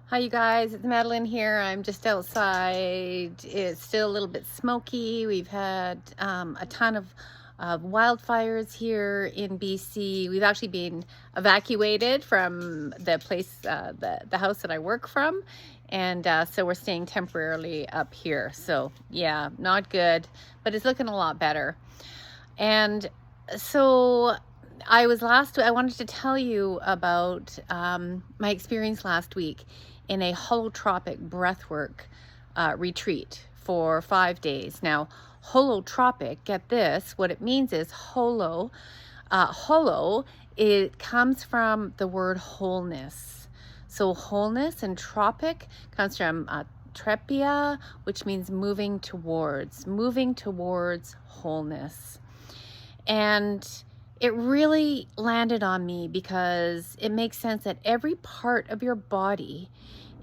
Hi you guys, it's Madeline here. I'm just outside. It's still a little bit smoky. We've had a ton of wildfires here in BC. We've actually been evacuated from the place, the house that I work from. And so we're staying temporarily up here. So yeah, not good, but it's looking a lot better. And so I wanted to tell you about my experience last week in a holotropic breathwork retreat for 5 days. Now, holotropic, get this, what it means is holo, it comes from the word wholeness. So wholeness, and tropic comes from trepia, which means moving towards wholeness. And it really landed on me because it makes sense that every part of your body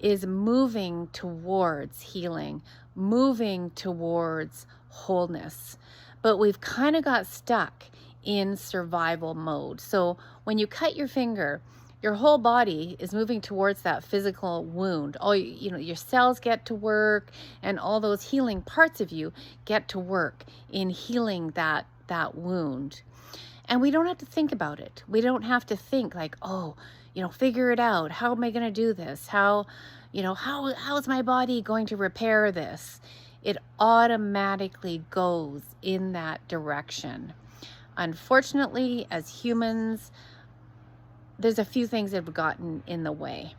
is moving towards healing, moving towards wholeness. But we've kind of got stuck in survival mode. So when you cut your finger, your whole body is moving towards that physical wound. All your cells get to work, and all those healing parts of you get to work in healing that wound. And we don't have to think about it. We don't have to think like, oh, figure it out. How am I going to do this? How is my body going to repair this? It automatically goes in that direction. Unfortunately, as humans, there's a few things that have gotten in the way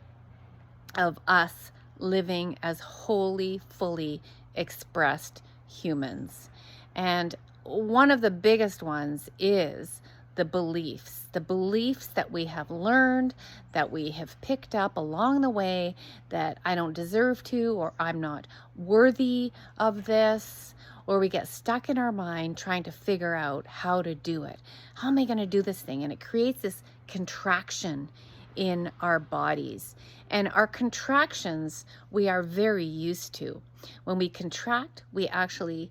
of us living as wholly, fully expressed humans. And one of the biggest ones is the beliefs that we have learned, that we have picked up along the way, that I don't deserve to, or I'm not worthy of this, or we get stuck in our mind trying to figure out how to do it. How am I going to do this thing? And it creates this contraction in our bodies. And our contractions, we are very used to. When we contract, we actually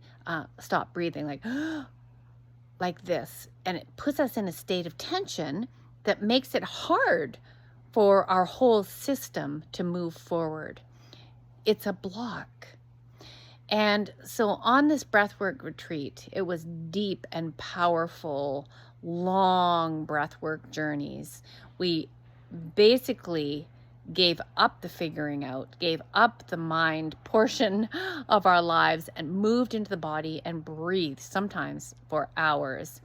stop breathing like this. And it puts us in a state of tension that makes it hard for our whole system to move forward. It's a block. And so on this breathwork retreat, it was deep and powerful, long breathwork journeys. We basically gave up the figuring out, gave up the mind portion of our lives, and moved into the body and breathed, sometimes for hours.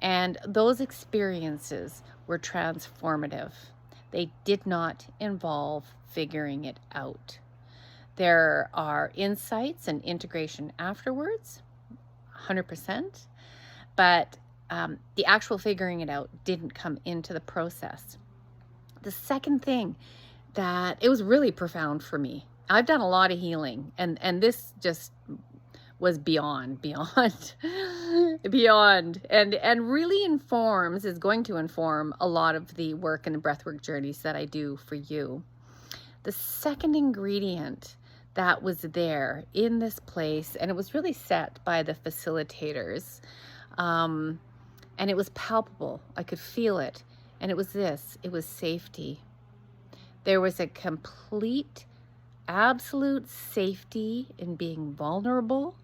And those experiences were transformative. They did not involve figuring it out. There are insights and integration afterwards, 100%, but the actual figuring it out didn't come into the process. The second thing, that it was really profound for me. I've done a lot of healing, and this just was beyond beyond, and really is going to inform a lot of the work and the breathwork journeys that I do for you. The second ingredient that was there in this place, and it was really set by the facilitators, and it was palpable. I could feel it. And it was safety. There was a complete, absolute safety in being vulnerable,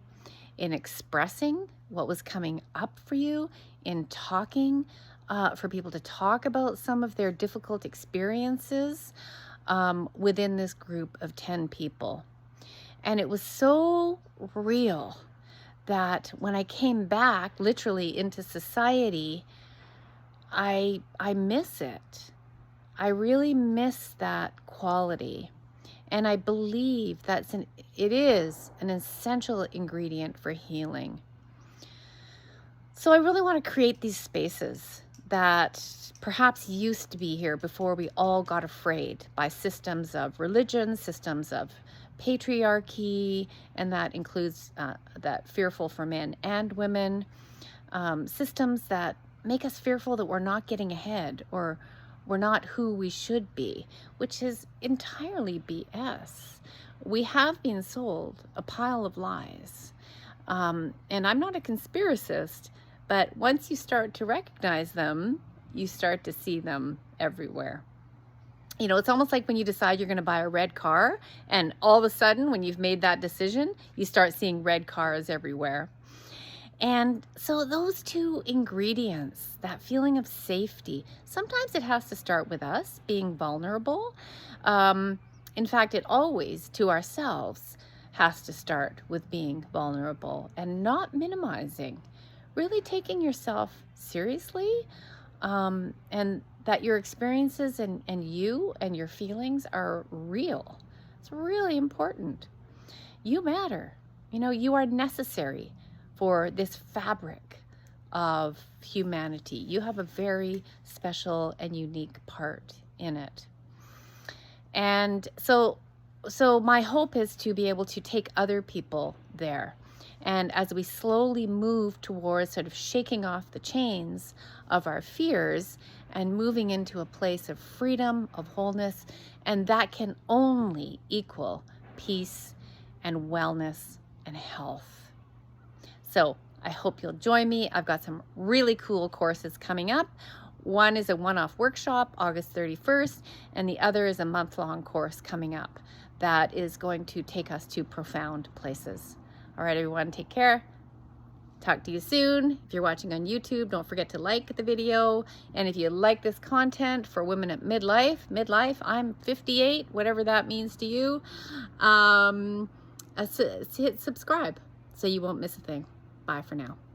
in expressing what was coming up for you, in talking, for people to talk about some of their difficult experiences within this group of 10 people. And it was so real that when I came back literally into society, I miss it. I really miss that quality. And I believe it is an essential ingredient for healing. So I really want to create these spaces that perhaps used to be here before we all got afraid by systems of religion, systems of patriarchy, and that includes that fearful for men and women, systems that make us fearful that we're not getting ahead, or we're not who we should be, which is entirely BS. We have been sold a pile of lies. And I'm not a conspiracist, but once you start to recognize them, you start to see them everywhere. You know, it's almost like when you decide you're going to buy a red car, and all of a sudden, when you've made that decision, you start seeing red cars everywhere. And so those two ingredients, that feeling of safety, sometimes it has to start with us being vulnerable. Um, in fact, it always, to ourselves, has to start with being vulnerable and not minimizing, really taking yourself seriously, and that your experiences and you and your feelings are real. It's really important. You matter. You know, you are necessary for this fabric of humanity. You have a very special and unique part in it. And so my hope is to be able to take other people there. And as we slowly move towards sort of shaking off the chains of our fears and moving into a place of freedom, of wholeness, and that can only equal peace and wellness and health. So I hope you'll join me. I've got some really cool courses coming up. One is a one-off workshop, August 31st, and the other is a month-long course coming up that is going to take us to profound places. All right, everyone, take care. Talk to you soon. If you're watching on YouTube, don't forget to like the video. And if you like this content for women at midlife, I'm 58, whatever that means to you, hit subscribe so you won't miss a thing. Bye for now.